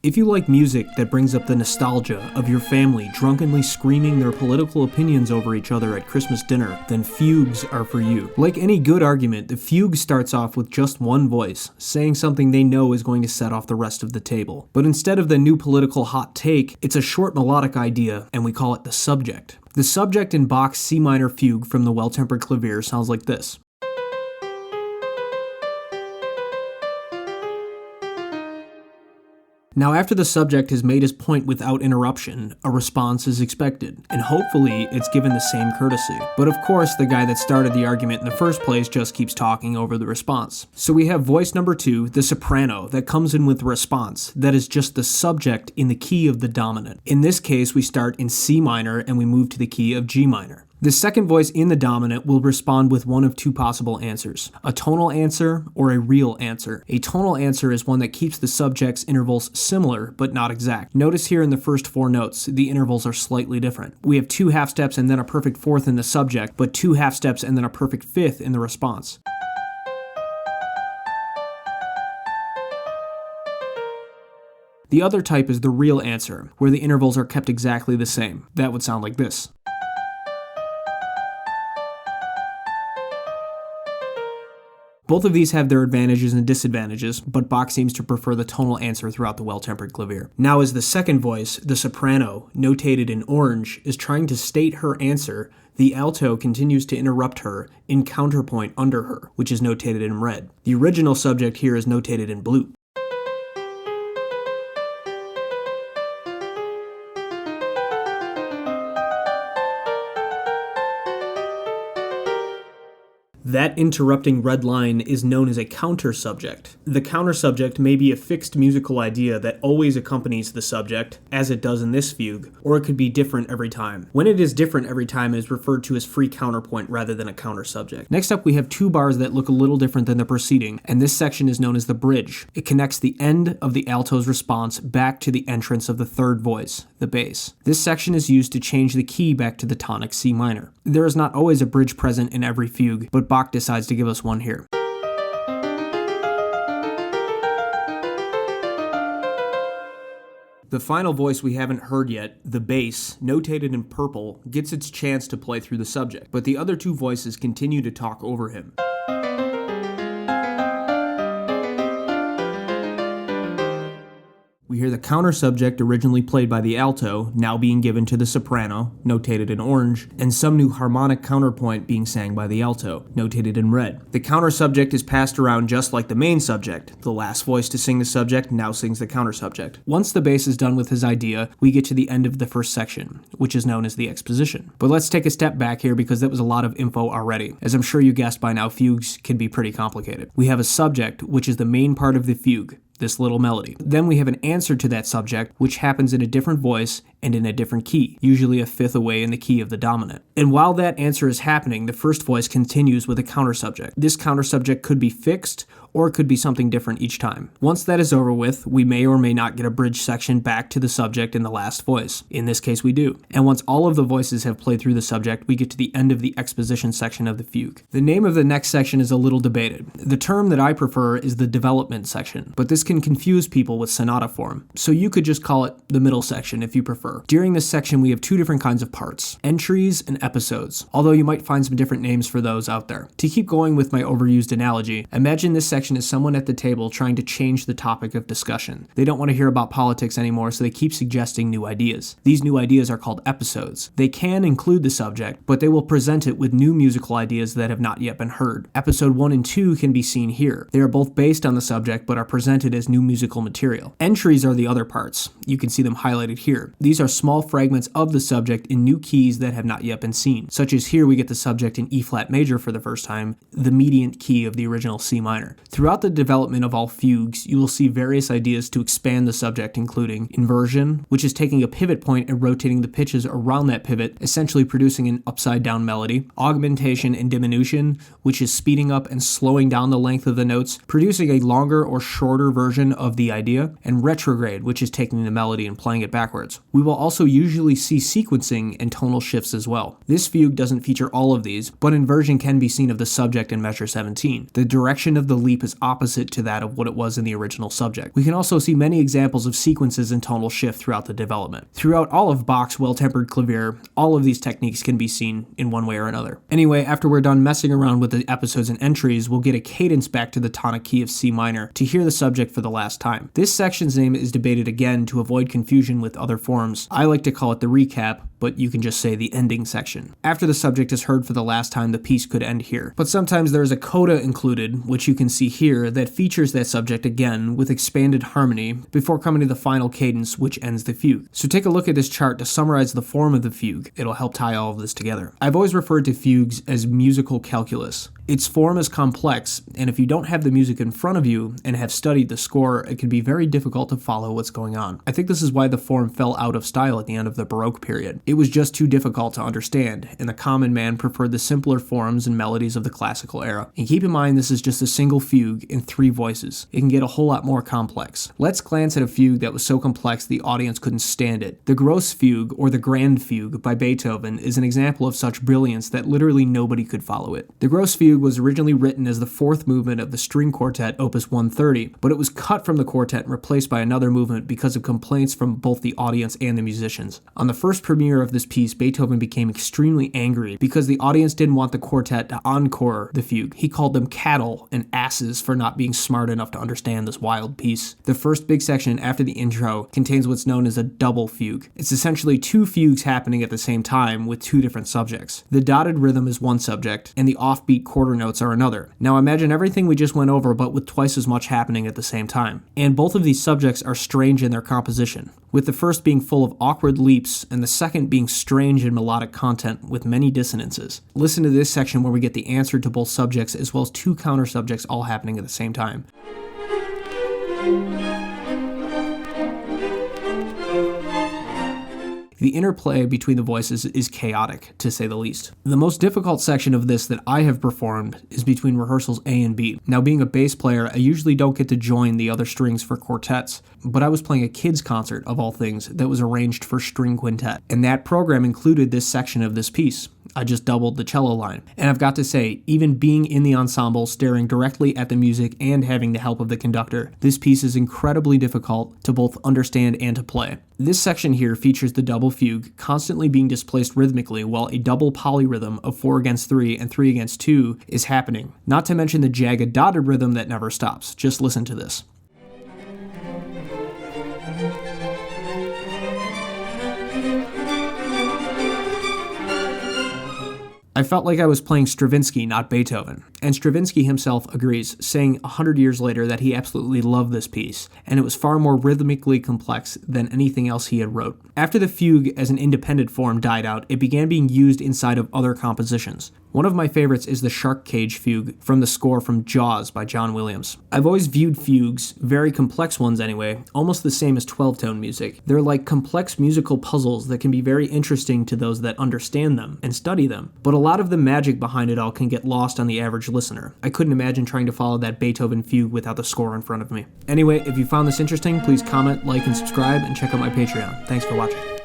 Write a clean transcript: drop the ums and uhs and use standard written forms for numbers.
If you like music that brings up the nostalgia of your family drunkenly screaming their political opinions over each other at Christmas dinner, then fugues are for you. Like any good argument, the fugue starts off with just one voice, saying something they know is going to set off the rest of the table. But instead of the new political hot take, it's a short melodic idea, and we call it the subject. The subject in Bach's C minor fugue from the Well-Tempered Clavier sounds like this. Now, after the subject has made his point without interruption, a response is expected, and hopefully it's given the same courtesy. But of course, the guy that started the argument in the first place just keeps talking over the response. So we have voice number 2, the soprano, that comes in with response, that is just the subject in the key of the dominant. In this case, we start in C minor and we move to the key of G minor. The second voice in the dominant will respond with one of two possible answers, a tonal answer or a real answer. A tonal answer is one that keeps the subject's intervals similar but not exact. Notice here in the first 4 notes, the intervals are slightly different. We have 2 half steps and then a perfect fourth in the subject, but 2 half steps and then a perfect fifth in the response. The other type is the real answer, where the intervals are kept exactly the same. That would sound like this. Both of these have their advantages and disadvantages, but Bach seems to prefer the tonal answer throughout the Well-Tempered Clavier. Now as the second voice, the soprano, notated in orange, is trying to state her answer, the alto continues to interrupt her in counterpoint under her, which is notated in red. The original subject here is notated in blue. That interrupting red line is known as a counter-subject. The counter-subject may be a fixed musical idea that always accompanies the subject, as it does in this fugue, or it could be different every time. When it is different every time, it is referred to as free counterpoint rather than a counter-subject. Next up, we have 2 bars that look a little different than the preceding, and this section is known as the bridge. It connects the end of the alto's response back to the entrance of the third voice, the bass. This section is used to change the key back to the tonic C minor. There is not always a bridge present in every fugue, but Bach decides to give us one here. The final voice we haven't heard yet, the bass, notated in purple, gets its chance to play through the subject, but the other 2 voices continue to talk over him. We hear the counter subject originally played by the alto now being given to the soprano, notated in orange, and some new harmonic counterpoint being sang by the alto, notated in red. The counter subject is passed around just like the main subject. The last voice to sing the subject now sings the counter subject. Once the bass is done with his idea, we get to the end of the first section, which is known as the exposition. But let's take a step back here because that was a lot of info already. As I'm sure you guessed by now, fugues can be pretty complicated. We have a subject, which is the main part of the fugue, this little melody. Then we have an answer to that subject, which happens in a different voice and in a different key, usually a fifth away in the key of the dominant. And while that answer is happening, the first voice continues with a counter subject. This counter subject could be fixed, or it could be something different each time. Once that is over with, we may or may not get a bridge section back to the subject in the last voice. In this case, we do. And once all of the voices have played through the subject, we get to the end of the exposition section of the fugue. The name of the next section is a little debated. The term that I prefer is the development section, but this can confuse people with sonata form, so you could just call it the middle section if you prefer. During this section, we have 2 different kinds of parts, entries and episodes, although you might find some different names for those out there. To keep going with my overused analogy, imagine this section is someone at the table trying to change the topic of discussion. They don't want to hear about politics anymore, so they keep suggesting new ideas. These new ideas are called episodes. They can include the subject, but they will present it with new musical ideas that have not yet been heard. Episode 1 and 2 can be seen here. They are both based on the subject, but are presented as new musical material. Entries are the other parts. You can see them highlighted here. These are small fragments of the subject in new keys that have not yet been seen, such as here we get the subject in E flat major for the first time, the mediant key of the original C minor. Throughout the development of all fugues, you will see various ideas to expand the subject, including inversion, which is taking a pivot point and rotating the pitches around that pivot, essentially producing an upside down melody, augmentation and diminution, which is speeding up and slowing down the length of the notes, producing a longer or shorter version of the idea, and retrograde, which is taking the melody and playing it backwards. We will also usually see sequencing and tonal shifts as well. This fugue doesn't feature all of these, but inversion can be seen of the subject in measure 17. The direction of the leap leap is opposite to that of what it was in the original subject. We can also see many examples of sequences and tonal shift throughout the development. Throughout all of Bach's well-tempered clavier, all of these techniques can be seen in one way or another. Anyway, after we're done messing around with the episodes and entries, we'll get a cadence back to the tonic key of C minor to hear the subject for the last time. This section's name is debated again to avoid confusion with other forms. I like to call it the recap, but you can just say the ending section. After the subject is heard for the last time, the piece could end here. But sometimes there is a coda included, which you can see here, that features that subject again with expanded harmony before coming to the final cadence, which ends the fugue. So take a look at this chart to summarize the form of the fugue. It'll help tie all of this together. I've always referred to fugues as musical calculus. Its form is complex, and if you don't have the music in front of you and have studied the score, it can be very difficult to follow what's going on. I think this is why the form fell out of style at the end of the Baroque period. It was just too difficult to understand, and the common man preferred the simpler forms and melodies of the classical era. And keep in mind, this is just a single fugue in 3 voices. It can get a whole lot more complex. Let's glance at a fugue that was so complex the audience couldn't stand it. The Gross Fugue, or the Grand Fugue, by Beethoven is an example of such brilliance that literally nobody could follow it. The Gross Fugue was originally written as the 4th movement of the string quartet opus 130, but it was cut from the quartet and replaced by another movement because of complaints from both the audience and the musicians. On the first premiere of this piece, Beethoven became extremely angry because the audience didn't want the quartet to encore the fugue. He called them cattle and asses for not being smart enough to understand this wild piece. The first big section after the intro contains what's known as a double fugue. It's essentially 2 fugues happening at the same time with 2 different subjects. The dotted rhythm is one subject, and the offbeat quarter notes are another. Now imagine everything we just went over, but with twice as much happening at the same time. And both of these subjects are strange in their composition, with the first being full of awkward leaps and the second being strange in melodic content with many dissonances. Listen to this section where we get the answer to both subjects as well as 2 counter subjects all happening at the same time. The interplay between the voices is chaotic, to say the least. The most difficult section of this that I have performed is between rehearsals A and B. Now, being a bass player, I usually don't get to join the other strings for quartets, but I was playing a kids' concert, of all things, that was arranged for string quintet, and that program included this section of this piece. I just doubled the cello line. And I've got to say, even being in the ensemble, staring directly at the music and having the help of the conductor, this piece is incredibly difficult to both understand and to play. This section here features the double fugue constantly being displaced rhythmically while a double polyrhythm of 4 against 3 and 3 against 2 is happening. Not to mention the jagged dotted rhythm that never stops. Just listen to this. I felt like I was playing Stravinsky, not Beethoven. And Stravinsky himself agrees, saying 100 years later that he absolutely loved this piece, and it was far more rhythmically complex than anything else he had wrote. After the fugue as an independent form died out, it began being used inside of other compositions. One of my favorites is the Shark Cage Fugue from the score from Jaws by John Williams. I've always viewed fugues, very complex ones anyway, almost the same as 12-tone music. They're like complex musical puzzles that can be very interesting to those that understand them and study them, but a lot of the magic behind it all can get lost on the average listener. I couldn't imagine trying to follow that Beethoven fugue without the score in front of me. Anyway, if you found this interesting, please comment, like, and subscribe, and check out my Patreon. Thanks for watching.